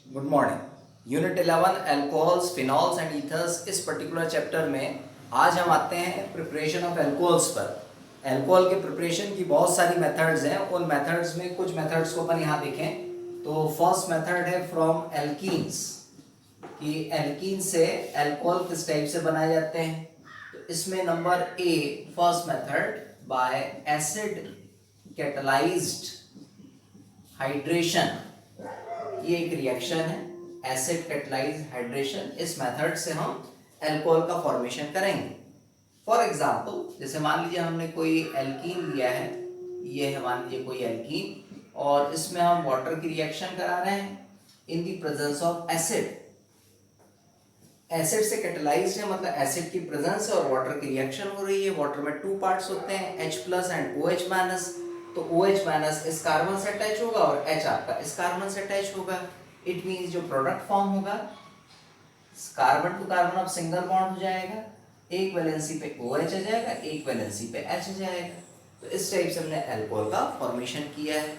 Good morning. Unit 11 alcohols, phenols and ethers. इस particular chapter में आज हम आते हैं प्रिपरेशन ऑफ अल्कोहल्स पर। अल्कोहल के प्रिपरेशन की बहुत सारी मेथड्स हैं। उन मेथड्स में कुछ मेथड्स को अपन यहाँ देखें तो फर्स्ट मेथड है फ्रॉम एल्कीन्स, कि एल्कीन से अल्कोहल किस टाइप से बनाए जाते हैं। तो इसमें number A first method by acid catalysed hydration, ये एक रिएक्शन है एसिड कैटलाइज हाइड्रेशन। इस मेथड से हम अल्कोहल का फॉर्मेशन करेंगे। फॉर एग्जांपल, जैसे मान लीजिए हमने कोई एल्कीन लिया है, ये है मान लीजिए कोई एल्कीन, और इसमें हम वाटर की रिएक्शन करा रहे हैं in the presence of acid. Acid से कैटलाइज्ड है, मतलब एसिड की प्रेजेंस है और वाटर की रिएक्शन हो रही है। वाटर में टू पार्ट्स होते हैं, H+ एंड OH-। तो OH- इस कार्बन से अटैच होगा और H आपका इस कार्बन से अटैच होगा। इट मींस जो प्रोडक्ट फॉर्म होगा, कार्बन टू कार्बन अब सिंगल बॉन्ड हो जाएगा, एक वैलेंसी पे OH आ जाएगा, एक वैलेंसी पे H आ जाएगा। तो इस टाइप से हमने अल्कोहल का फॉर्मेशन किया है।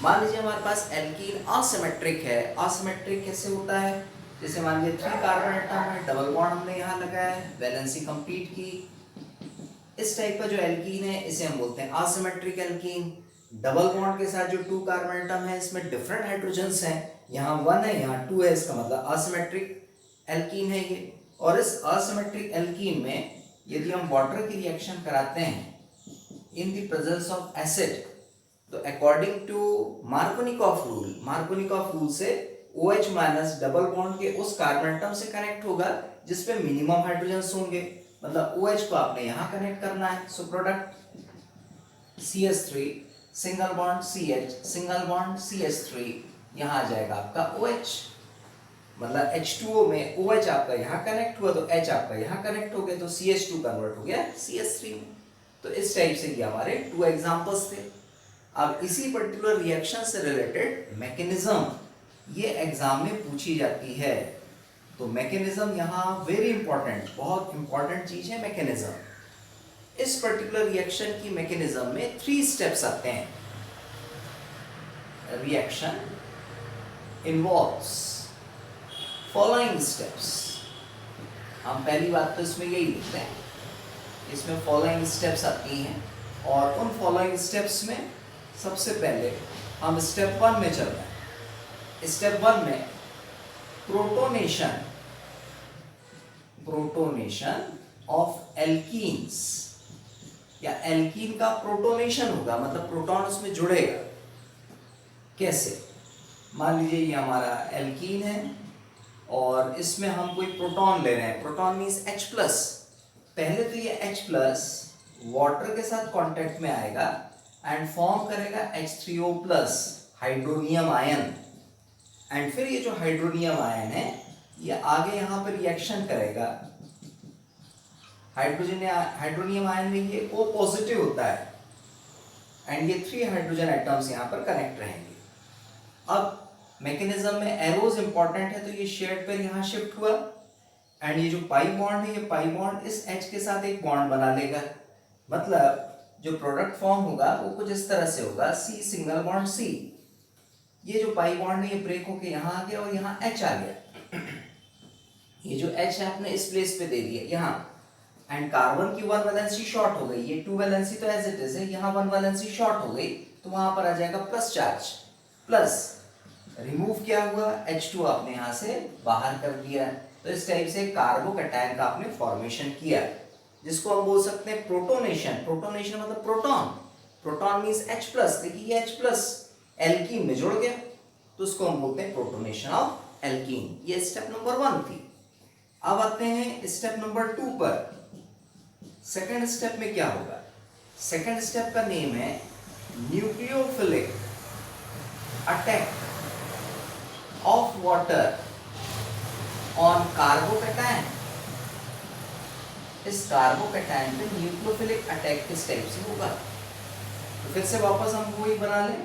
मान लीजिए हमारे पास एल्कीन असिमेट्रिक है। असिमेट्रिक कैसे होता है? जैसे मान लीजिए 3 कार्बन एटम है, डबल बॉन्ड हमने यहाँ लगाया है, वैलेंसी कंप्लीट की। इस टाइप का जो एल्कीन है इसे हम बोलते हैं असिमेट्रिक एल्कीन। डबल बॉन्ड के साथ जो 2 कार्बन एटम है, इसमें डिफरेंट हाइड्रोजन्स हैं, यहाँ 1 है यहाँ 2 है, इसका मतलब असिमेट्रिक एल्कीन है ये। और इस असिमेट्रिक एल्कीन में यदि हम वाटर की रिएक्शन कराते हैं in the presence of acid, तो अकॉर्डिंग टू मार्कोनिकॉफ रूल से OH- डबल बॉन्ड के उस कार्बन एटम से कनेक्ट होगा जिसपे मिनिमम हाइड्रोजन्स होंगे, मतलब OH को आपने यहाँ कनेक्ट करना है। So product CH3 single bond CH single bond CH3, यहाँ आ जाएगा आपका OH, मतलब H2O में OH आपका यहाँ कनेक्ट हुआ तो H आपका यहाँ कनेक्ट हो गया, तो CH2 कन्वर्ट हो गया CH3 में। तो इस टाइप से ये हमारे 2 एग्जांपल्स थे। अब इसी पर्टिकुलर रिएक्शन से रिलेटेड मैकेनिज्म ये एग्जाम में पूछी जाती है। तो मैकेनिज्म यहाँ वेरी इंपॉर्टेंट, बहुत इंपॉर्टेंट चीज है मैकेनिज्म। इस पर्टिकुलर रिएक्शन की मैकेनिज्म में 3 स्टेप्स आते हैं। Reaction involves following steps. हम पहली बात तो इसमें यही लिखते हैं, इसमें फॉलोइंग स्टेप्स आती हैं, और उन फॉलोइंग स्टेप्स में सबसे पहले हम स्टेप 1 में चल रहे हैं। स्टेप 1 में प्रोटोनेशन ऑफ एल्कीन्स, या एल्कीन का प्रोटोनेशन होगा, मतलब प्रोटॉन उसमें जुड़ेगा। कैसे? मान लीजिए ये हमारा एल्कीन है और इसमें हम कोई प्रोटॉन ले रहे हैं। Proton means H+। पहले तो ये H+ वाटर के साथ कांटेक्ट में आएगा एंड फॉर्म करेगा H3O+ हाइड्रोनियम आयन। एंड फिर ये जो हाइड्रोनियम आयन है ये आगे यहाँ पर रिएक्शन करेगा। हाइड्रोनियम आयन में ये O पॉजिटिव होता है एंड ये 3 हाइड्रोजन एटम्स यहाँ पर कनेक्ट रहेंगे। अब मैकेनिज्म में एरोज इंपॉर्टेंट है, तो ये शेड पर यहाँ शिफ्ट हुआ एंड ये जो पाई बॉन्ड है, ये पाई बॉन्ड इस H के साथ एक बॉन्ड बना लेगा। मतलब जो प्रोडक्ट फॉर्म होगा वो कुछ इस तरह से होगा, C सिंगल बॉन्ड C। ये जो पाई बॉन्ड है ये ब्रेक होके यहाँ आ गया और यहाँ H आ गया। ये जो H है आपने इस प्लेस पे दे दिया यहाँ, एंड कार्बन की 1 वैलेंसी शॉर्ट हो गई। ये 2 वैलेंसी तो एज इट इज है, यहाँ 1 वैलेंसी शॉर्ट हो गई, तो वहां पर आ जाएगा प्लस चार्ज। प्लस रिमूव क्या हुआ, H2 आपने यहाँ से बाहर कर दिया। तो इस टाइप से कार्बोकैटायन का आपने फॉर्मेशन किया, जिसको हम बोल सकते हैं प्रोटोनेशन। प्रोटोनेशन मतलब प्रोटॉन, प्रोटॉन मींस H+। देखिए ये H+ एल्कीन में जुड़ गया, तो उसको हम बोलते हैं प्रोटोनेशन ऑफ एल्कीन। ये स्टेप नंबर 1 थी। अब आते हैं स्टेप नंबर 2 पर। सेकेंड स्टेप में क्या होगा? सेकेंड स्टेप का नेम है nucleophilic attack of water on carbocation. इस कार्बोकैटायन पे न्यूक्लियोफिलिक अटैक किस टाइप से होगा? तो फिर से वापस हम वही बना लें,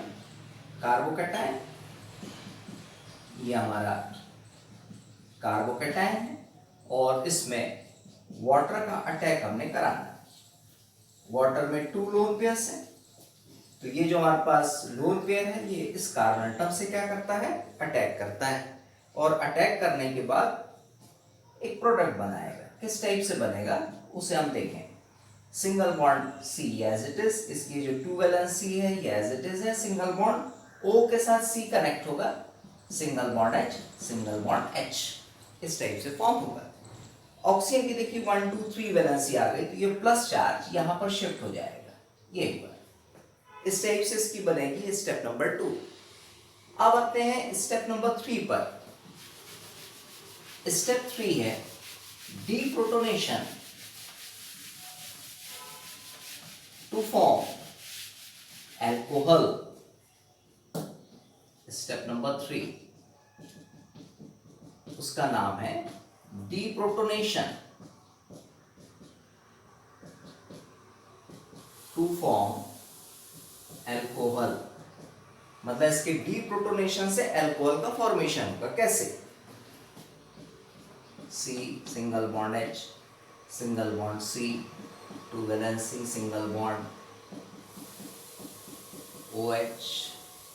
कार्बोकैटायन, ये हमारा कार्बोकैटायन है और इसमें वाटर का अटैक हमने कराना है। वाटर में 2 लोन पेयर्स हैं, तो ये जो हमारे पास लोन पेयर है ये इस कार्बन एटम से क्या करता है, अटैक करता है, और अटैक करने के बाद एक प्रोडक्ट बनाएगा। किस टाइप से बनेगा उसे हम देखें। Single bond C as it is, इसकी जो 2 वैलेंस सी है ये एज इट इज है। सिंगल बॉन्ड ओ के साथ सी कनेक्ट होगा, single bond H, single bond H, इस टाइप से फॉर्म होगा। ऑक्सीजन की देखिए 1 2 3 वैलेंसी आ गई, तो ये प्लस चार्ज यहां पर शिफ्ट हो जाएगा, ये हुआ। इस टाइप से इसकी बनेगी स्टेप नंबर 2। अब आते हैं स्टेप नंबर 3 पर। स्टेप 3 है deprotonation to form alcohol. Step number 3 उसका नाम है डीप्रोटोनेशन टू फॉर्म एल्कोहल। मतलब इसके डीप्रोटोनेशन से एल्कोहल का फॉर्मेशन होगा। कैसे? C single bond H, single bond C, 2 valence C, single bond OH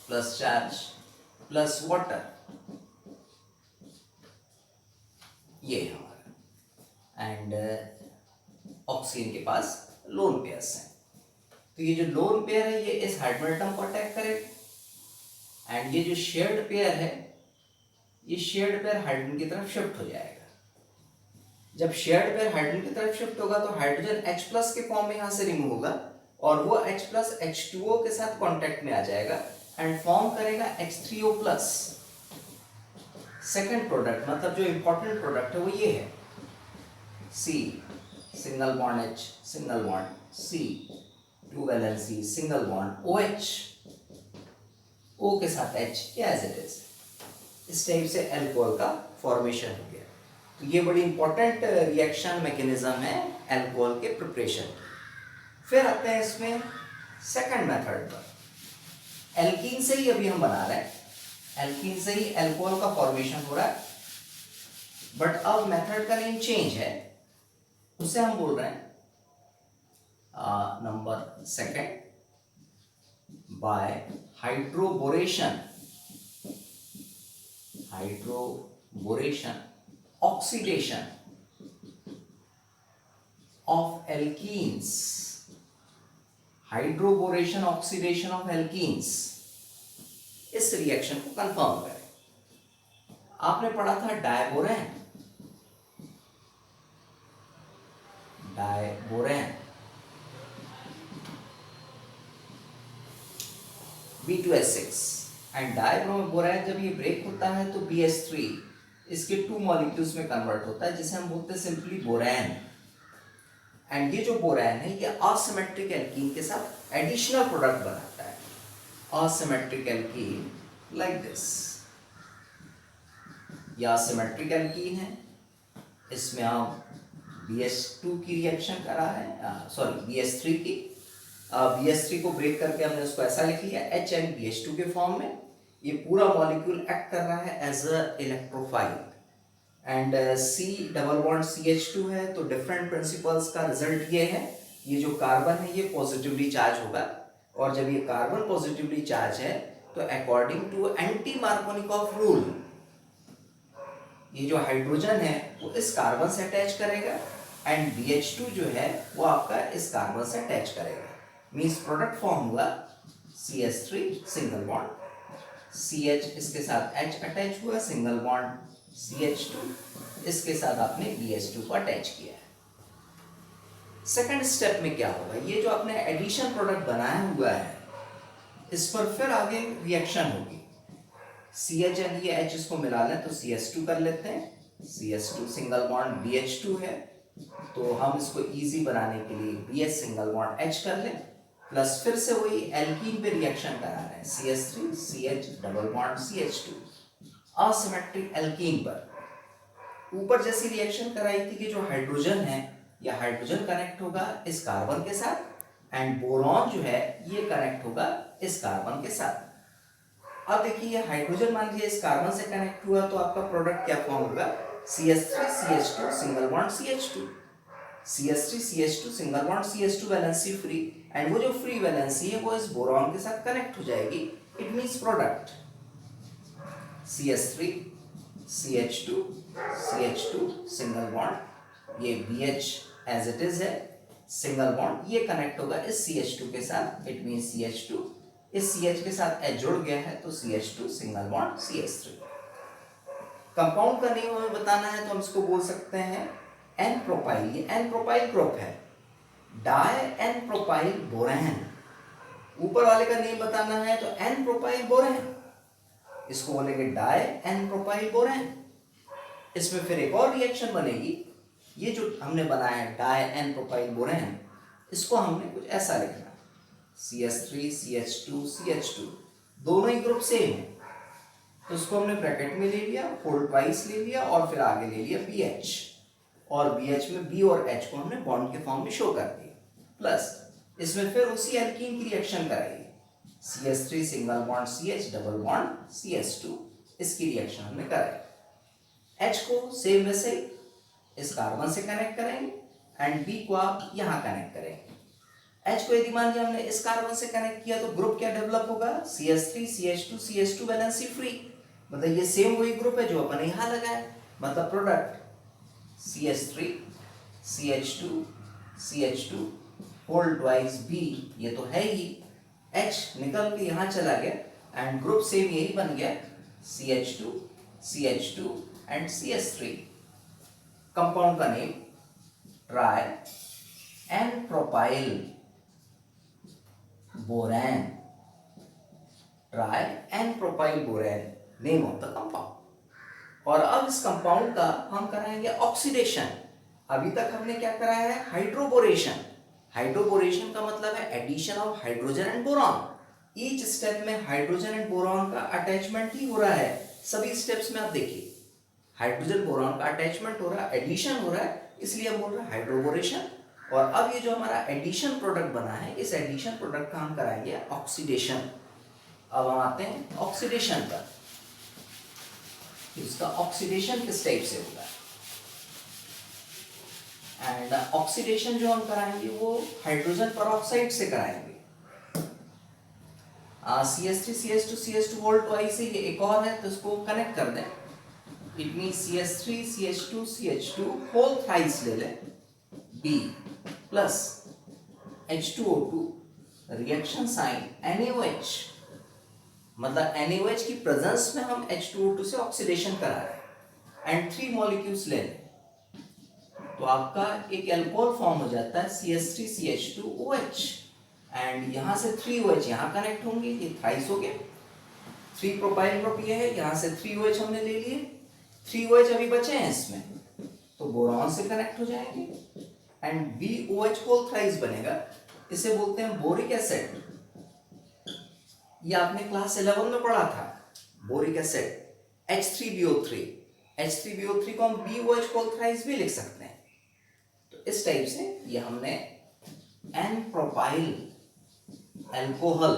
plus charge plus water, ये हमारा। एंड ऑक्सीजन के पास लोन पेयर्स हैं, तो ये जो लोन पेयर है ये इस हाइड्रोजन एटम को अटैक करेगा, एंड ये जो शेयर्ड पेयर है ये शेयर्ड पेयर हाइड्रोजन की तरफ शिफ्ट हो जाएगा। जब शेयर्ड पेयर हाइड्रोजन की तरफ शिफ्ट होगा तो हाइड्रोजन H प्लस के फॉर्म में यहां से रिमूव होगा, और वो H प्लस H2O के साथ कांटेक्ट में आ जाएगा एंड फॉर्म करेगा H3O प्लस। सेकेंड प्रोडक्ट मतलब जो इंपॉर्टेंट प्रोडक्ट है वो ये है C single bond H, single bond C, 2 valence C, single bond OH, O के साथ H एज इट इज। इस टाइप से अल्कोहल का फॉर्मेशन हो गया। तो ये बड़ी इंपॉर्टेंट रिएक्शन मैकेनिज्म है अल्कोहल के प्रिपरेशन। फिर आते हैं इसमें सेकंड मेथड पर। एल्कीन से ही अभी हम बना रहे हैं, एल्कीन से ही अल्कोहल का फॉर्मेशन हो रहा है, बट अब मेथड का नेम चेंज है। उसे हम बोल रहे हैं number second by hydroboration, hydroboration oxidation of alkenes, hydroboration oxidation of alkenes. इस रिएक्शन को कंफर्म करें। आपने पढ़ा था डायबोरेन, डायबोरेन B2H6 एंड डायब्रोमोबोरेन जब ये ब्रेक होता है तो BH3 इसके 2 मॉलिक्यूल्स में कन्वर्ट होता है, जिसे हम बोलते हैं सिंपली बोरैन। एंड ये जो बोरैन है ये असिमेट्रिक एल्कीन के साथ एडिशनल प्रोडक्ट बनाता है। असिमेट्रिक एल्कीन लाइक दिस, ये असिमेट्रिक एल्कीन है, इसमें हम BH2 की रिएक्शन करा है, सॉरी BH3 की। BH3 को ब्रेक करके हमने उसको ऐसा लिख लिया HNBH2 के फॉर्म में। ये पूरा मॉलिक्यूल एक्ट कर रहा है as a electrophile, and C double bond CH2 है, तो डिफरेंट प्रिंसिपल्स का रिजल्ट ये है, ये जो कार्बन है ये पॉजिटिवली चार्ज होगा, और जब ये कार्बन पॉजिटिवली चार्ज है तो according to anti Markovnikov rule ये जो हाइड्रोजन है वो इस कार्बन से अटैच करेगा, एंड BH2 जो है वो आपका इस कार्बन से अटैच करेगा। मींस प्रोडक्ट फॉर्म हुआ CH3 सिंगल बॉन्ड CH, इसके साथ H अटैच हुआ, सिंगल बॉन्ड CH2, इसके साथ आपने BH2 को अटैच किया है। सेकंड स्टेप में क्या होगा, ये जो आपने एडिशन प्रोडक्ट बनाया हुआ है इस पर फिर आगे रिएक्शन होगी। CH एंड ये H इसको मिला लें तो CH2 कर लेते हैं, CH2 सिंगल बॉन्ड BH2 है, तो हम इसको इजी बनाने के लिए BH सिंगल बॉन्ड H कर लें, प्लस फिर से वही एल्कीन पे रिएक्शन करा रहे हैं CH3 CH double bond CH2 asymmetric alkene पर। ऊपर जैसी रिएक्शन कराई थी कि जो हाइड्रोजन है या हाइड्रोजन कनेक्ट होगा इस कार्बन के साथ, एंड बोरॉन जो है ये कनेक्ट होगा इस कार्बन के साथ। अब देखिए हाइड्रोजन मान लीजिए इस कार्बन से कनेक्ट हुआ तो आपका प्रोडक्ट क्या फॉर्म होगा, CH3 CH2 single bond CH2। CH3 CH2 single bond CH2 valency free, and वो जो फ्री वैलेंसी है वो इस बोरॉन के साथ कनेक्ट हो जाएगी, it means product CH3 CH2 CH2 single bond, ये BH एज इट इज है सिंगल बॉन्ड, ये कनेक्ट होगा इस CH2 के साथ, इट मींस CH2, इस CH के साथ H जुड़ गया है तो CH2 single bond CH3। Compound का नेम हमें बताना है तो हम इसको बोल सकते हैं एन प्रोपाइल, ये एन प्रोपाइल ग्रुप है, डाई एन प्रोपाइल बोरेन। ऊपर वाले का नेम बताना है तो एन प्रोपाइल बोरेन, इसको बोलेंगे डाई एन प्रोपाइल बोरेन। इसमें फिर एक और रिएक्शन बनेगी, ये जो हमने बनाया है डाई एन प्रोपाइल बोरेन, इसको हमने कुछ ऐसा लिखना, CH3 CH2 CH2, दोनों ही ग्रुप सेम है तो उसको हमने ब्रैकेट में ले लिया, होल ट्वाइस ले लिया और फिर आगे ले लिया BH, और BH में B और H को हमने बॉन्ड के फॉर्म में शो कर दिया, प्लस इसमें फिर उसी एल्कीन की रिएक्शन कराइए, CH3 single bond CH double bond CH2, इसकी रिएक्शन हमने कराई। H को सेम वैसे इस कार्बन से कनेक्ट करेंगे एंड B को आप यहाँ कनेक्ट करेंगे। H को यदि मान लिया हमने इस कार्बन से कनेक्ट किया तो ग्रुप क्या डेवलप होगा, CH3 CH2 CH2 valency free, मतलब ये सेम वही ग्रुप है जो अपन यहाँ लगाए, मतलब product CH3 CH2 CH2 whole twice B, ये तो है ही, H निकल के यहाँ चला गया एंड ग्रुप सेम यही बन गया CH2 CH2 and CH3। Compound का name tri n propyl borane, tri n propyl borane name of the compound. और अब इस कंपाउंड का हम कराएंगे ऑक्सीडेशन। अभी तक हमने क्या कराया है, हाइड्रोबोरेशन। हाइड्रोबोरेशन का मतलब है addition of hydrogen and boron. Each step में हाइड्रोजन एंड बोरॉन का अटैचमेंट ही हो रहा है, सभी स्टेप्स में आप देखिए हाइड्रोजन बोरॉन का अटैचमेंट हो रहा है, एडिशन हो रहा है, इसलिए हम बोल रहे हैं हाइड्रोबोरेशन। और अब ये जो हमारा एडिशन प्रोडक्ट बना है, इस एडिशन प्रोडक्ट का हम कराएंगे ऑक्सीडेशन। अब हम आते हैं ऑक्सीडेशन पर, इसका ऑक्सीडेशन किस टाइप से होगा, एंड ऑक्सीडेशन जो हम कराएंगे वो हाइड्रोजन परऑक्साइड से कराएंगे। CH3 CH2 CH2 whole twice है, ये एक और है तो इसको कनेक्ट कर दें, it mean CH3 CH2 CH2 whole thrice ले लें, B प्लस H2O2 रिएक्शन साइन NaOH, मतलब NaOH की प्रेजेंस में हम H2O2 से ऑक्सीडेशन करा रहे हैं एंड 3 मॉलिक्यूल्स ले लें तो आपका एक अल्कोहल फॉर्म हो जाता है CH3 CH2OH, एंड यहाँ से 3OH यहाँ कनेक्ट होंगे, ये थ्राइस हो गया, 3 प्रोपाइल ग्रुप ये है, यहाँ से 3OH हमने ले लिए, 3OH अभी बचे हैं इसमें तो बोरॉन से कनेक्ट हो जाएंगे एंड BOH होल थ्राइस बनेगा, इसे बोलते हैं बोरिक एसिड। ये आपने क्लास 11 में पढ़ा था, बोरिक एसिड H3BO3, H3BO3 को हम BOH होल थ्राइस भी लिख सकते हैं। तो इस टाइप से ये हमने एन प्रोपाइल अल्कोहल,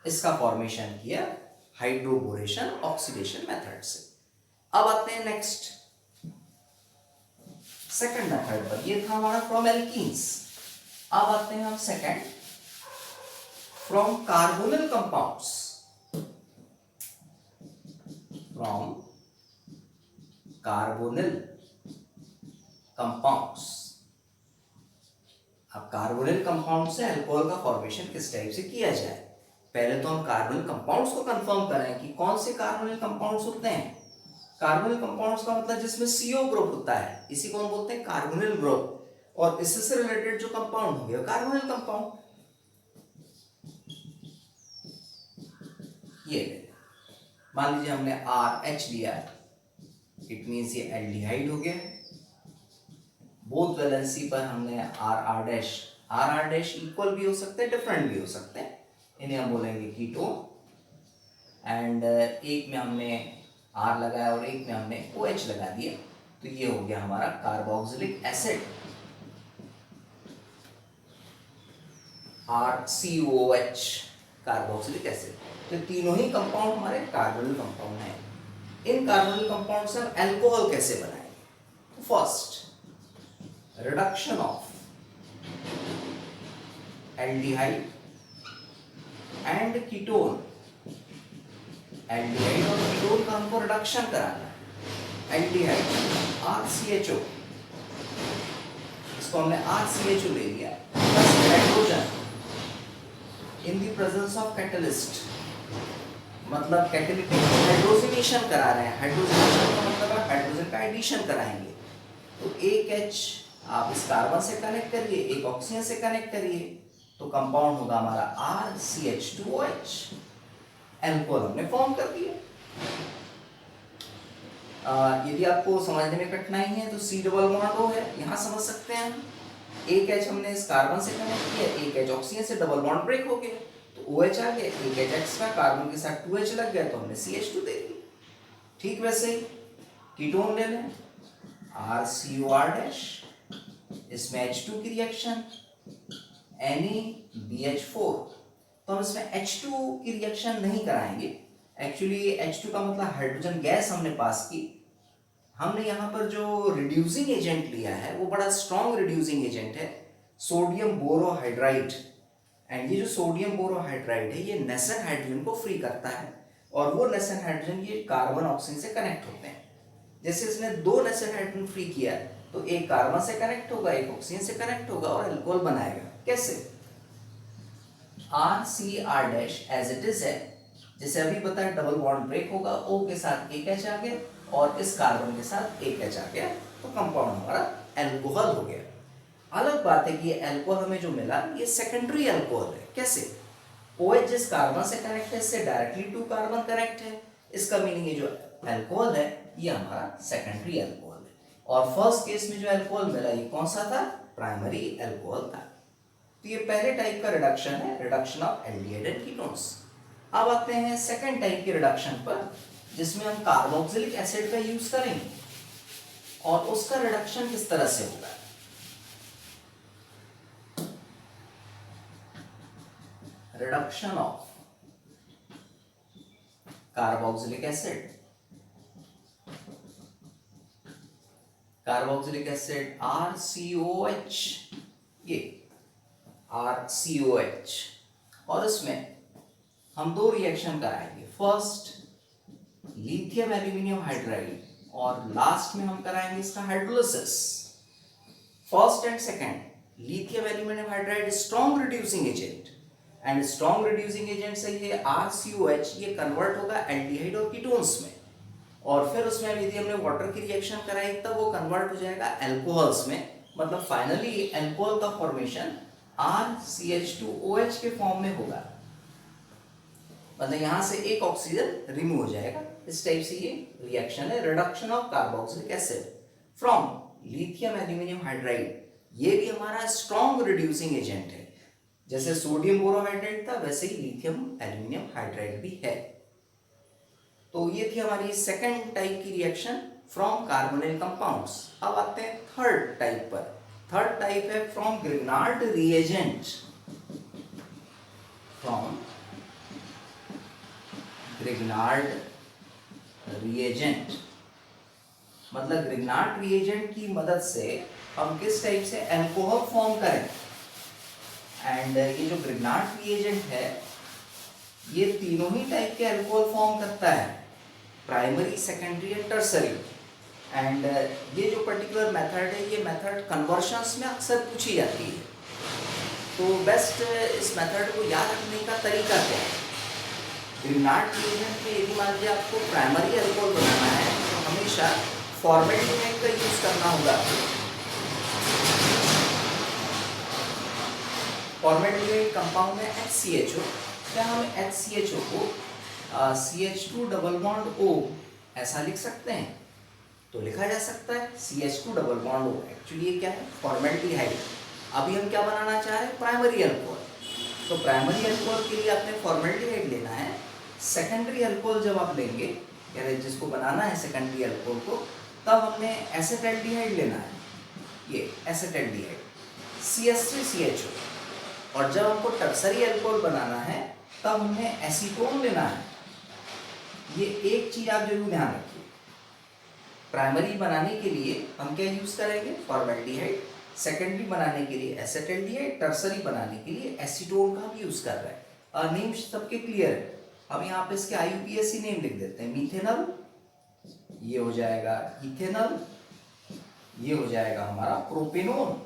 इसका फॉर्मेशन किया हाइड्रोबोरेशन ऑक्सीडेशन मेथड से। अब आते हैं नेक्स्ट सेकंड मेथड पर, ये था हमारा फ्रॉम एल्कीन्स। अब आते हैं हम second from carbonyl compounds, from carbonyl compounds. अब कार्बोनिल कंपाउंड से अल्कोहल का फॉर्मेशन किस टाइप से किया जाए, पहले तो हम कार्बोनिल कंपाउंड्स को कंफर्म करें कि कौन से कार्बोनिल कंपाउंड्स होते हैं। कार्बोनिल कंपाउंड्स का मतलब जिसमें CO ग्रुप होता है, इसी को हम बोलते हैं कार्बोनिल ग्रुप, और इससे रिलेटेड जो कंपाउंड हो गया कार्बोनिल कंपाउंड। ये मान लीजिए हमने RH लिया, इट मीन्स ये एल्डिहाइड हो गया। बोथ वैलेंसी पर हमने RR डैश इक्वल भी हो सकते हैं, डिफरेंट भी हो सकते हैं, इन्हें हम बोलेंगे कीटोन। एंड एक में हमने R लगाया और एक में हमने OH लगा दिया, तो ये हो गया हमारा carboxylic acid, RCOH carboxylic acid. तो तीनों ही कंपाउंड हमारे कार्बोनिल कंपाउंड हैं। इन कार्बोनिल कंपाउंड से हम अल्कोहल कैसे बनाएंगे, first reduction of aldehyde and ketone, aldehyde और कीटोन का हमको रिडक्शन कराना है। एल्डिहाइड RCHO, इसको हमने RCHO ले लिया, plus hydrogen in the presence of catalyst, मतलब कैटेलिटिक हाइड्रोजनेशन करा रहे हैं। हाइड्रोजनेशन का मतलब है हाइड्रोजन का एडिशन कराएंगे। तो एक H आप इस कार्बन से कनेक्ट करिए, एक ऑक्सीजन से कनेक्ट करिए, तो कंपाउंड होगा हमारा RCH2OH, एल्कोहल हमने फॉर्म कर दिया। यदि आपको समझने में कठिनाई है तो C डबल बॉन्ड O है, यहाँ समझ सकते हैं हम। एक H हमने इस कार्बन से कनेक्ट किया, एक H ऑक्सीजन से, डबल बॉन्ड ब्रेक हो गया, तो OH आ गया, एक H एक्स्ट्रा, कार्बन के साथ 2H लग गया, तो हमने CH2 दे दिया। ठीक वैसे ही कीटोन ले लें, RCOR', इसमें H2 की रिएक्शन NaBH4, तो हम इसमें H2 की रिएक्शन नहीं कराएंगे। एक्चुअली H2 का मतलब हाइड्रोजन गैस हमने पास की। हमने यहाँ पर जो रिड्यूसिंग एजेंट लिया है वो बड़ा स्ट्रॉन्ग रिड्यूसिंग एजेंट है, सोडियम बोरोहाइड्राइड। एंड ये जो सोडियम बोरोहाइड्राइड है ये नेसेंट हाइड्रोजन को फ्री करता है, और वो नेसेंट हाइड्रोजन ये कार्बन ऑक्सीजन से कनेक्ट होते हैं। जैसे इसने दो नेसेंट हाइड्रोजन फ्री किया तो एक कार्बन से कनेक्ट होगा, एक ऑक्सीजन से कनेक्ट होगा और अल्कोहल बनाएगा। कैसे? RCR' एज इट इज है, जैसे अभी बताया डबल बॉन्ड ब्रेक होगा, O के साथ एक H आ गया और इस कार्बन के साथ एक H आ गया, तो कंपाउंड हमारा अल्कोहल हो गया। अलग बात है कि ये अल्कोहल हमें जो मिला ये सेकेंडरी अल्कोहल है। कैसे? OH जिस कार्बन से कनेक्ट है इससे डायरेक्टली 2 कार्बन कनेक्ट है, इसका मीनिंग ये जो अल्कोहल है ये हमारा सेकेंडरी अल्कोहल है। और फर्स्ट केस में जो अल्कोहल मिला ये कौन सा था? प्राइमरी अल्कोहल था। तो ये पहले टाइप का रिडक्शन है, reduction of aldehyde and ketones. अब आते हैं सेकेंड टाइप के रिडक्शन पर, जिसमें हम कार्बोक्सिलिक एसिड का यूज करेंगे और उसका रिडक्शन किस तरह से होगा। Reduction of carboxylic acid, carboxylic acid RCOH, ये RCOH, और इसमें हम दो रिएक्शन कराएंगे। फर्स्ट लिथियम एल्यूमिनियम हाइड्राइड और लास्ट में हम कराएंगे इसका hydrolysis. First and second lithium aluminium hydride strong reducing agent, and strong reducing agent से ये RCOH ये कन्वर्ट होगा एल्डिहाइड और कीटोन्स में, और फिर उसमें यदि हमने वाटर की रिएक्शन कराई तब वो कन्वर्ट हो जाएगा अल्कोहल्स में। मतलब फाइनली अल्कोहल का फॉर्मेशन RCH2OH के फॉर्म में होगा, मतलब यहां से एक ऑक्सीजन रिमूव हो जाएगा। इस टाइप से ये रिएक्शन है, reduction of carboxylic acid from lithium aluminium hydride. ये भी हमारा स्ट्रॉन्ग रिड्यूसिंग एजेंट है, जैसे सोडियम बोरोहाइड्राइड था वैसे ही लिथियम एल्यूमिनियम हाइड्राइड भी है। तो ये थी हमारी सेकेंड टाइप की रिएक्शन फ्रॉम कार्बोनिल कंपाउंड्स। अब आते हैं थर्ड टाइप पर। थर्ड टाइप है from Grignard reagent, from Grignard reagent. मतलब ग्रिग्नार्ड रिएजेंट की मदद से हम किस टाइप से अल्कोहल फॉर्म करें। एंड ये जो ग्रिग्नार्ड रिएजेंट है ये तीनों ही टाइप के अल्कोहल फॉर्म करता है, primary, secondary and tertiary. And ये जो पर्टिकुलर मेथड है ये मेथड कन्वर्शंस में अक्सर पूछी जाती है। तो बेस्ट इस मेथड को याद रखने का तरीका क्या है? ग्रिग्नार्ड रिएजेंट में यदि मान लीजिए आपको प्राइमरी अल्कोहल बनाना है तो हमेशा फॉर्मेल्डिहाइड का यूज करना होगा। फॉर्मेल्डिहाइड कंपाउंड है HCHO, क्या हम HCHO को CH2 डबल बॉन्ड O ऐसा लिख सकते हैं? तो लिखा जा सकता है CH2 double bond O। Actually ये क्या है? फॉर्मेल्डिहाइड। अभी हम क्या बनाना चाह रहे हैं? Primary alcohol. तो प्राइमरी अल्कोहल के लिए आपने फॉर्मेल्डिहाइड लेना है। सेकेंडरी अल्कोहल जब आप लेंगे, यानी जिसको बनाना है सेकेंडरी अल्कोहल को, तब हमने एसिटाल्डिहाइड लेना है, ये एसिटाल्डिहाइड CH3CHO। और जब हमको टर्सरी अल्कोहल बनाना है तब हमने एसीटोन लेना है। ये एक चीज आप जरूर ध्यान रखिए, प्राइमरी बनाने के लिए हम क्या यूज करेंगे? फॉर्मेल्डिहाइड। सेकेंडरी बनाने के लिए एसेटल्डिहाइड, टर्सरी बनाने के लिए एसीटोन का भी यूज कर रहा है। और नेम सबके क्लियर है। अब यहाँ पे इसके IUPAC नेम लिख देते हैं। मिथेनल, ये हो जाएगा इथेनल, ये हो जाएगा हमारा प्रोपेनोन।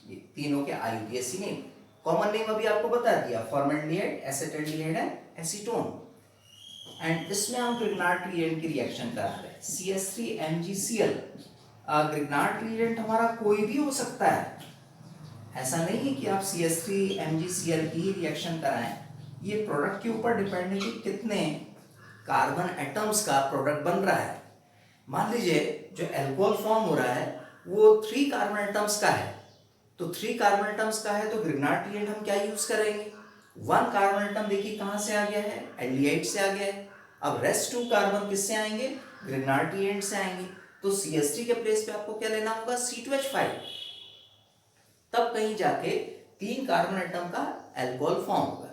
ये तीनों के IUPAC नेम। कॉमन नेम अभी आपको बता दिया, फॉर्मल्डिहाइड, एसेटल्डिहाइड एंड एसीटोन। एंड इसमें हम ग्रिग्नार्ड रिएजेंट की रिएक्शन करा रहे हैं, CH3MgCl। ग्रिग्नार्ड रिएजेंट हमारा कोई भी हो सकता है, ऐसा नहीं है कि आप CH3MgCl की ही रिएक्शन कराएं। ये प्रोडक्ट के ऊपर डिपेंड है कि कितने कार्बन एटम्स का प्रोडक्ट बन रहा है। मान लीजिए जो अल्कोहल फॉर्म हो रहा है वो 3 कार्बन एटम्स का है, तो 3 कार्बन एटम्स का है तो ग्रिग्नार्ड रिएजेंट हम क्या यूज करेंगे? 1 कार्बन एटम देखिए कहां से आ गया है, एल्डिहाइड से आ गया है। अब रेस्ट 2 कार्बन किससे आएंगे? ग्रिग्नार्ड रिएजेंट से आएंगे। तो CH3 के प्लेस पे आपको क्या लेना होगा? C2H5। तब कहीं जाके 3 कार्बन एटम का अल्कोहल फॉर्म होगा।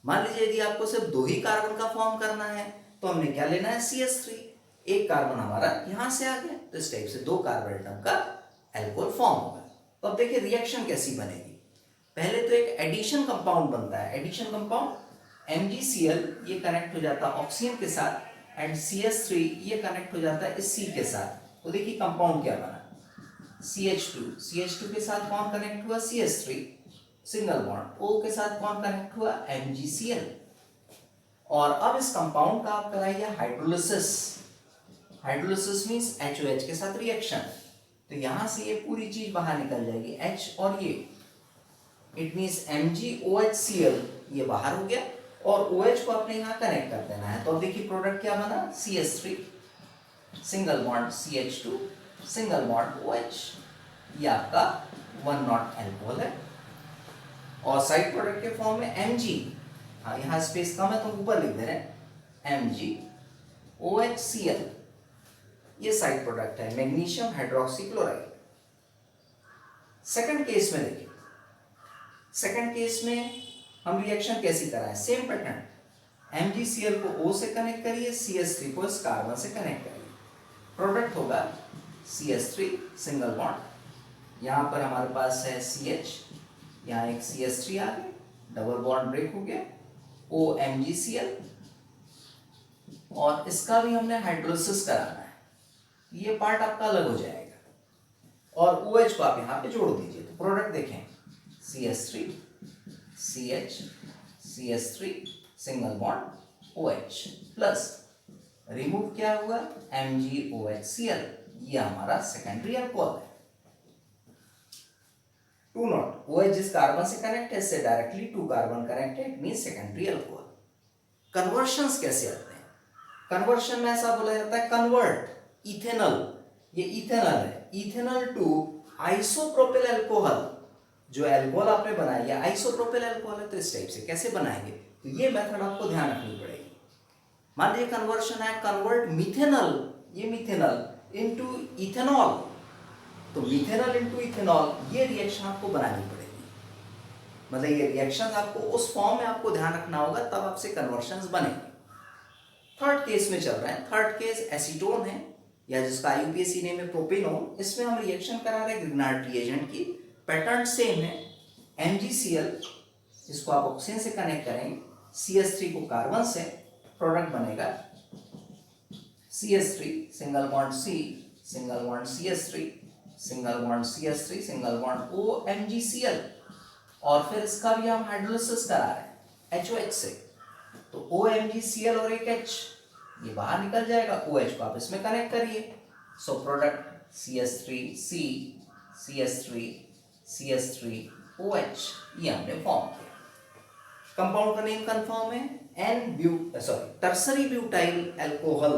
मान लीजिए यदि आपको सिर्फ 2 ही कार्बन का फॉर्म करना है तो हमने क्या लेना है? CH3। 1 कार्बन हमारा यहां से आ गया, तो इस टाइप से 2 कार्बन एटम का अल्कोहल फॉर्म होगा। तो अब देखिए रिएक्शन कैसी बनेगी। पहले तो एक एडिशन कंपाउंड बनता है। एडिशन कंपाउंड MgCl ये कनेक्ट हो जाता है ऑक्सीजन के साथ एंड CH3 ये कनेक्ट हो जाता है इस C के साथ। तो देखिए कंपाउंड क्या बना, CH2 के साथ कौन कनेक्ट हुआ? CH3 single bond. O के साथ कौन कनेक्ट हुआ? MgCl। और अब इस कंपाउंड का आप कराइए हाइड्रोलिसिस। हाइड्रोलिसिस मींस HOH के साथ रिएक्शन। तो यहां से ये पूरी चीज बाहर निकल जाएगी, H और ये, इट मींस MgOHCl ये बाहर हो गया और OH को आपने यहाँ कनेक्ट कर देना है। तो अब देखिए प्रोडक्ट क्या बना? CH3 single bond CH2 single bond OH। ये आपका 1 नॉट अल्कोहल है। और साइड प्रोडक्ट के फॉर्म में Mg, हाँ यहाँ स्पेस कम है तो ऊपर लिख दे रहे हैं MgOHCl। ये साइड प्रोडक्ट है, magnesium hydroxy chloride. Second case में देखिए, सेकंड केस में हम रिएक्शन कैसी कराएं? सेम पैटर्न, MgCl को O से कनेक्ट करिए, CH3 को इस कार्बन से कनेक्ट करिए। प्रोडक्ट होगा CH3 सिंगल बॉन्ड, यहाँ पर हमारे पास है CH, यहाँ एक CH3 आ गया, डबल बॉन्ड ब्रेक हो गया, OMgCl। और इसका भी हमने हाइड्रोलिसिस कराना है, ये पार्ट आपका अलग हो जाएगा और OH को आप यहाँ पे जोड़ दीजिए। तो प्रोडक्ट देखें, CH3 CH CH3 single bond OH plus remove क्या हुआ? MgOHCl। ये हमारा सेकेंडरी अल्कोहल है। 2 नॉट, OH जिस कार्बन से कनेक्ट है इससे directly 2 carbon connected means secondary alcohol. Conversions कैसे आते हैं? कन्वर्शन में ऐसा बोला जाता है कन्वर्ट इथेनल, ये इथेनल है, इथेनल टू आइसोप्रोपिल अल्कोहल। जो अल्कोहल आपने बनाया ये आइसोप्रोपिल अल्कोहल है, तो इस टाइप से कैसे बनाएंगे? तो ये मेथड आपको ध्यान रखनी पड़ेगी। मान लीजिए कन्वर्शन है, कन्वर्ट मिथेनल, ये मिथेनल इनटू इथेनॉल, तो मिथेनल इनटू इथेनॉल, ये रिएक्शन आपको बनानी पड़ेगी। मतलब ये रिएक्शन आपको उस फॉर्म में आपको ध्यान रखना होगा, तब आपसे कन्वर्शंस बनेंगे। थर्ड केस में चल रहा है, थर्ड केस एसीटोन है या जिसका IUPAC नेम है प्रोपेनोन। इसमें हम रिएक्शन करा रहे हैं ग्रिग्नार्ड रिएजेंट की। पैटर्न सेम है, MgCl इसको आप ऑक्सीजन से कनेक्ट करेंगे, CH3 को कार्बन से, प्रोडक्ट बनेगा CH3 single bond C single bond CH3 single bond CH3 single bond OMgCl। और फिर इसका भी हम हाइड्रोलिसिस करा रहे हैं HOH से, तो OMgCl और एक H ये बाहर निकल जाएगा, OH को आप इसमें कनेक्ट करिए। So product CH3C CH3 CH3OH ये हमने फॉर्म किया। कंपाउंड का नेम कंफर्म है टर्सरी ब्यूटाइल अल्कोहल।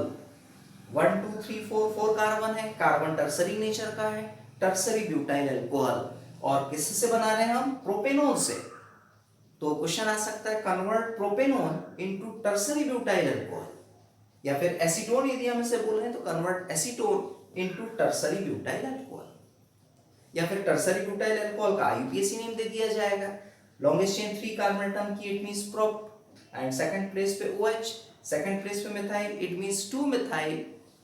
1 2 3 4 4 कार्बन है, कार्बन टर्सरी नेचर का है, टर्सरी ब्यूटाइल अल्कोहल। और किससे बना रहे हैं हम? प्रोपेनोन से। तो क्वेश्चन आ सकता है convert propanone into tertiary butyl alcohol, या फिर एसीटोन यदि हम इसे बोल रहे हैं तो convert acetone into tertiary butyl alcohol, या फिर टर्सरी ब्यूटाइल अल्कोहल का IUPAC नेम दे दिया जाएगा। लॉन्गेस्ट चेन 3 कार्बन एटम की, it means prop, and second place पे OH, सेकंड प्लेस पे methyl, it means 2 methyl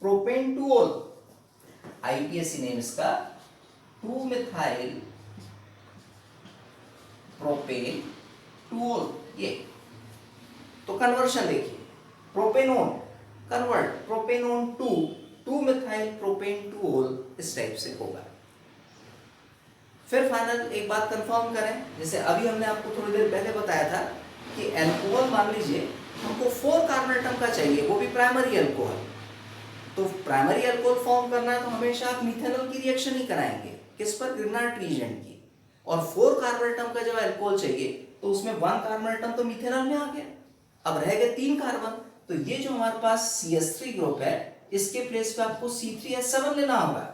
propane two ol. IUPAC name इसका 2 मिथाइल प्रोपेन टूल। ये तो कन्वर्शन देखिए, propanone convert propanone to 2 methyl propane two ol, इस type से होगा। फिर फाइनल एक बात कंफर्म करें, जैसे अभी हमने आपको थोड़ी देर पहले बताया था कि एल्कोहल मान लीजिए हमको 4 कार्बन एटम का चाहिए, वो भी प्राइमरी एल्कोहल। तो प्राइमरी एल्कोहल फॉर्म करना है तो हमेशा आप मिथेनॉल की रिएक्शन ही कराएंगे, किस पर, ग्रिग्नार्ड रिएजेंट की। और 4 कार्बन एटम का जब एल्कोहल चाहिए तो उसमें 1 कार्बन एटम तो मिथेनॉल में आ गया, अब रह गए 3 कार्बन। तो ये जो हमारे पास CH3 ग्रुप है, इसके प्लेस पे आपको C3H7 लेना होगा,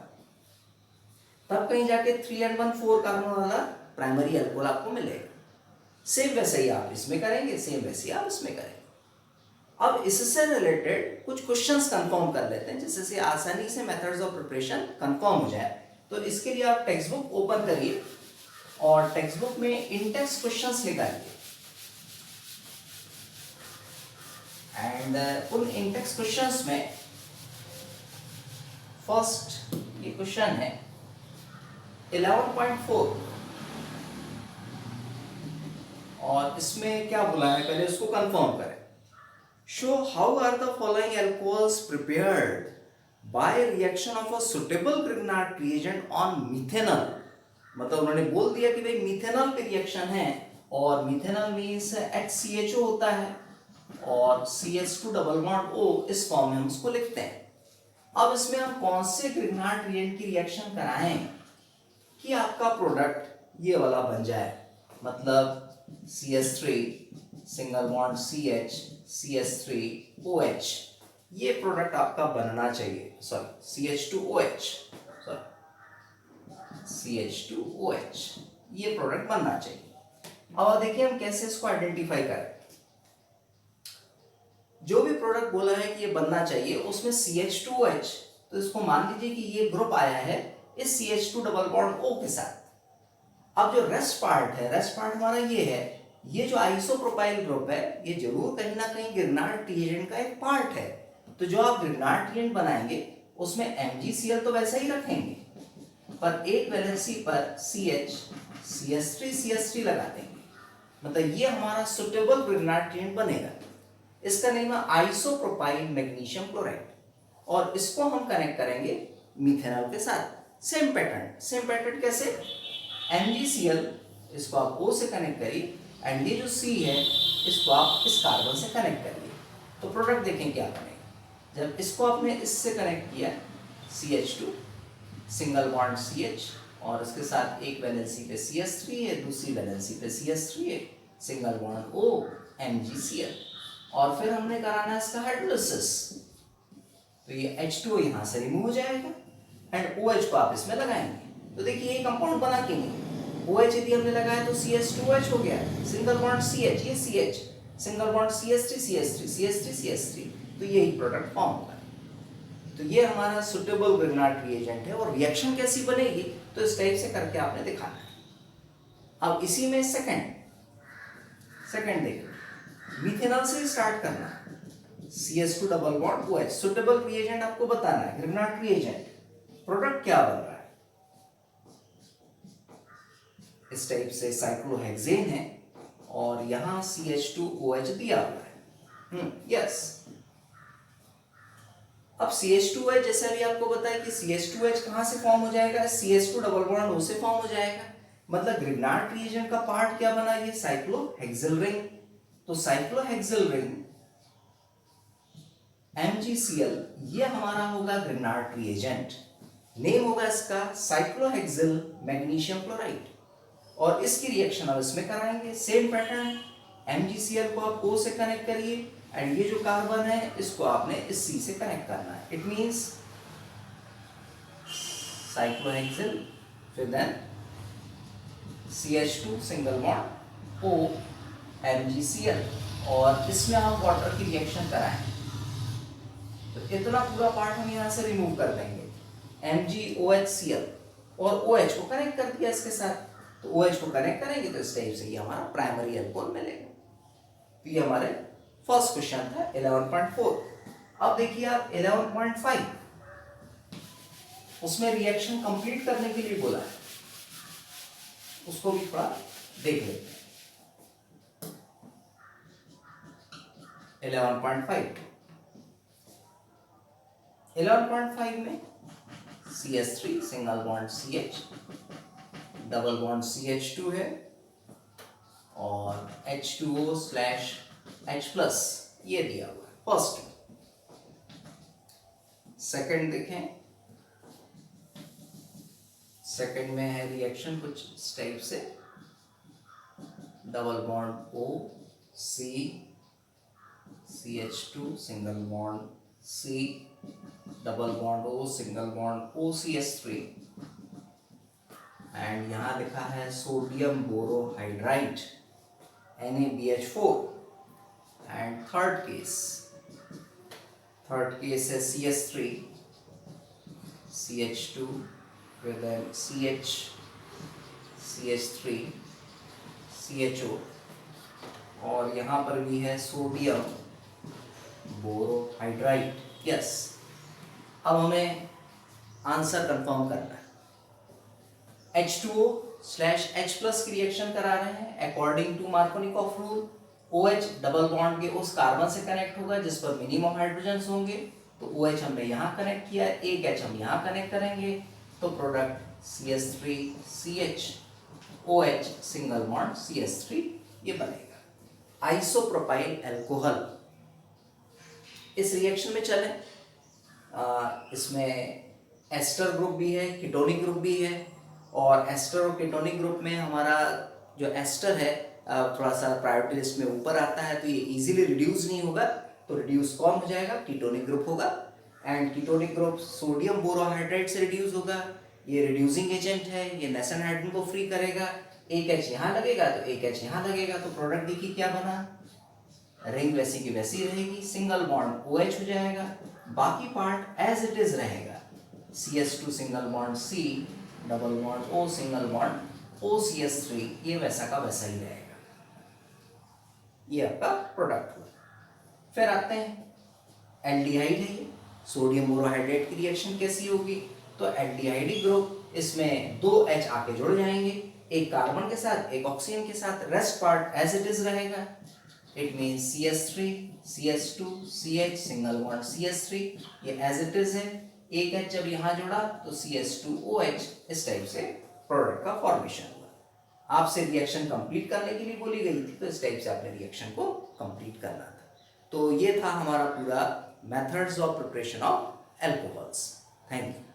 तब कहीं जाके 3 and 1 4 कार्बन वाला प्राइमरी एल्कोहल आपको मिलेगा। सेम वैसे ही आप इसमें करेंगे, सेम वैसे ही आप इसमें करेंगे। अब इससे रिलेटेड कुछ क्वेश्चंस कंफर्म कर लेते हैं, जिससे आसानी से मेथड्स ऑफ प्रिपरेशन कंफर्म हो जाए। तो इसके लिए आप टेक्स्ट बुक ओपन करिए और टेक्स्ट बुक में इंटेक्स क्वेश्चंस निकालिए, एंड उन इंटेक्स क्वेश्चंस में फर्स्ट ये क्वेश्चन है 11.4, और इसमें क्या बोला है पहले उसको कंफर्म करें। Show how are the following alcohols prepared by reaction of a suitable Grignard reagent on methanol. मतलब उन्होंने बोल दिया कि भाई मिथेनॉल पे रिएक्शन है, और मिथेनॉल मींस HCHO होता है और CH2 डबल बॉन्ड O, इस फॉर्म में हम उसको लिखते हैं। अब इसमें हम कौन से ग्रिग्नार्ड रिएजेंट की रिएक्शन कराएं कि आपका प्रोडक्ट ये वाला बन जाए, मतलब CH3 single bond CH CH3OH, ये प्रोडक्ट आपका बनना चाहिए, सॉरी CH2OH, सॉरी CH2OH, ये प्रोडक्ट बनना चाहिए। अब देखिए हम कैसे इसको आइडेंटिफाई करें। जो भी प्रोडक्ट बोला है कि ये बनना चाहिए उसमें CH2OH, तो इसको मान लीजिए कि ये ग्रुप आया है इस CH2 डबल बॉन्ड O के साथ। अब जो रेस्ट पार्ट है, रेस्ट पार्ट हमारा ये है, ये जो आइसोप्रोपाइल ग्रुप है ये जरूर कहीं ना कहीं ग्रिग्नार्ड रिएजेंट का एक पार्ट है। तो जो आप ग्रिग्नार्ड रिएजेंट बनाएंगे उसमें MgCl तो वैसा ही रखेंगे, पर एक वैलेंसी पर CH CH3 लगा देंगे, मतलब ये हमारा सुटेबल ग्रिग्नार्ड रिएजेंट बनेगा। इसका नेम है आइसोप्रोपाइल मैग्नीशियम क्लोराइड, और इसको हम कनेक्ट करेंगे मिथेनॉल के साथ। सेम पैटर्न कैसे, MgCl इसको आप O से कनेक्ट करिए, एंड ये जो C है इसको आप इस कार्बन से कनेक्ट करिए, तो प्रोडक्ट देखें क्या बनेगा। जब इसको आपने इससे कनेक्ट किया CH2 सिंगल बॉन्ड CH, और इसके साथ एक वैलेंसी पे CH3 है, दूसरी वैलेंसी पे CH3 है, सिंगल बॉन्ड O MgCl, और फिर हमने कराना है इसका हाइड्रोलिसिस, तो ये H2O यहाँ से रिमूव हो जाएगा एंड OH को आप इसमें लगाएंगे। तो देखिए ये कंपाउंड बना कि नहीं, OH यदि हमने लगाया तो CH2OH हो गया, सिंगल बॉन्ड CH, ये CH, सिंगल बॉन्ड CH3, तो यही प्रोडक्ट फॉर्म होगा। तो ये हमारा सुटेबल ग्रिग्नार्ड रिएजेंट है, और रिएक्शन कैसी बनेगी तो इस टाइप से करके आपने दिखाना है। अब इसी में सेकंड देखिए, मिथेनॉल से स्टार्ट करना, CH2 double bond OH, suitable reagent आपको बताना है, ग्रिग्नार्ड रिएजेंट, प्रोडक्ट क्या बन रहा है। इस टाइप से साइक्लोहेक्सेन है और यहां CH2OH दिया हुआ है, यस। अब CH2OH जैसे अभी आपको बताया कि CH2OH कहां से फॉर्म हो जाएगा, CH2 डबल बॉन्ड O से फॉर्म हो जाएगा, मतलब ग्रिग्नार्ड रिएजेंट का पार्ट क्या बना, ये साइक्लोहेक्सिल रिंग। तो साइक्लोहेक्सिल रिंग MgCl ये हमारा होगा ग्रिग्नार्ड रिएजेंट, नेम होगा इसका साइक्लोहेक्सिल मैग्नीशियम क्लोराइड, और इसकी रिएक्शन अब इसमें कराएंगे। सेम पैटर्न, MgCl को आप O से कनेक्ट करिए, एंड ये जो कार्बन है इसको आपने इस C से कनेक्ट करना है, इट मींस साइक्लोहेक्सिल, फिर then CH2 single bond O MgCl, और इसमें आप वाटर की रिएक्शन कराएं। तो इतना पूरा पार्ट हम यहाँ से रिमूव कर देंगे, MgOHCl, और OH को कनेक्ट कर दिया इसके साथ, तो OH को कनेक्ट करेंगे तो इस टाइप से ये हमारा प्राइमरी एल्कोहल मिलेगा। तो ये हमारे फर्स्ट क्वेश्चन था 11.4। अब देखिए आप 11.5, उसमें रिएक्शन कंप्लीट करने के लिए बोला है। उसको भी थोड़ा देख लेते हैं। 11.5 में CH3 single bond CH, double bond CH2 है और H2O/H+ ये दिया हुआ है फर्स्ट में। सेकंड देखें, सेकंड में है रिएक्शन कुछ इस टाइप से, double bond O C CH2 single bond C, double bond O single bond OCH3 and यहाँ लिखा है sodium borohydride NaBH4 and third case है CH3 CH2 with then CH CH3 CHO और यहाँ पर भी है सोडियम बोरोहाइड्राइड। यस, अब हमें आंसर कंफर्म करना है। H2O/H+ की रिएक्शन करा रहे हैं according to Markovnikov rule. OH double bond के उस कार्बन से कनेक्ट होगा जिस पर मिनिमम हाइड्रोजन्स होंगे, तो OH हमने यहाँ कनेक्ट किया, एक H हम यहाँ कनेक्ट करेंगे, तो product CH3 CH OH single bond CH3 ये बनेगा। आइसोप्रोपाइल अल्कोहल, इस रिएक्शन में चलें, इसमें एस्टर ग्रुप भी है, कीटोनिक ग्रुप भी है, और एस्टर और कीटोनिक ग्रुप में हमारा जो एस्टर है थोड़ा सा प्रायोरिटी लिस्ट में ऊपर आता है, तो ये इजीली रिड्यूस नहीं होगा, तो रिड्यूस कौन हो जाएगा? कीटोनिक ग्रुप होगा। And ketonic group sodium borohydride से रिड्यूस होगा, ये रिड्यूसिंग एजेंट है, ये नेशन हाइड्रोजन को फ्री करेगा, एक H यहाँ लगेगा तो एक H यहाँ लगेगा, तो प्रोडक्ट देखिए क्या बना, रिंग वैसी की वैसी रहेगी, सिंगल बॉन्ड OH हो जाएगा, बाकी पार्ट एज इट इज रहेगा, CH2 single bond C, double bond O single bond OCH3 ये वैसा का वैसा ही रहेगा। ये आपका प्रोडक्ट हुआ। फिर आते हैं एल्डिहाइड है, ये सोडियम बोरोहाइड्रेट की रिएक्शन कैसी होगी? तो एल्डिहाइड ग्रुप, इसमें दो H आके जुड़ जाएंगे, एक कार्बन के साथ एक ऑक्सीजन के साथ, rest part as it is रहेगा। It means CH3 CH2 CH single bond CH3 ये एज इट इज है, एक H जब यहाँ जुड़ा तो CH2OH, इस टाइप से प्रोडक्ट का फॉर्मेशन हुआ। आपसे रिएक्शन कंप्लीट करने के लिए बोली गई थी, तो इस टाइप से आपने रिएक्शन को कंप्लीट करना था। तो ये था हमारा पूरा methods of preparation of alcohols. Thank you.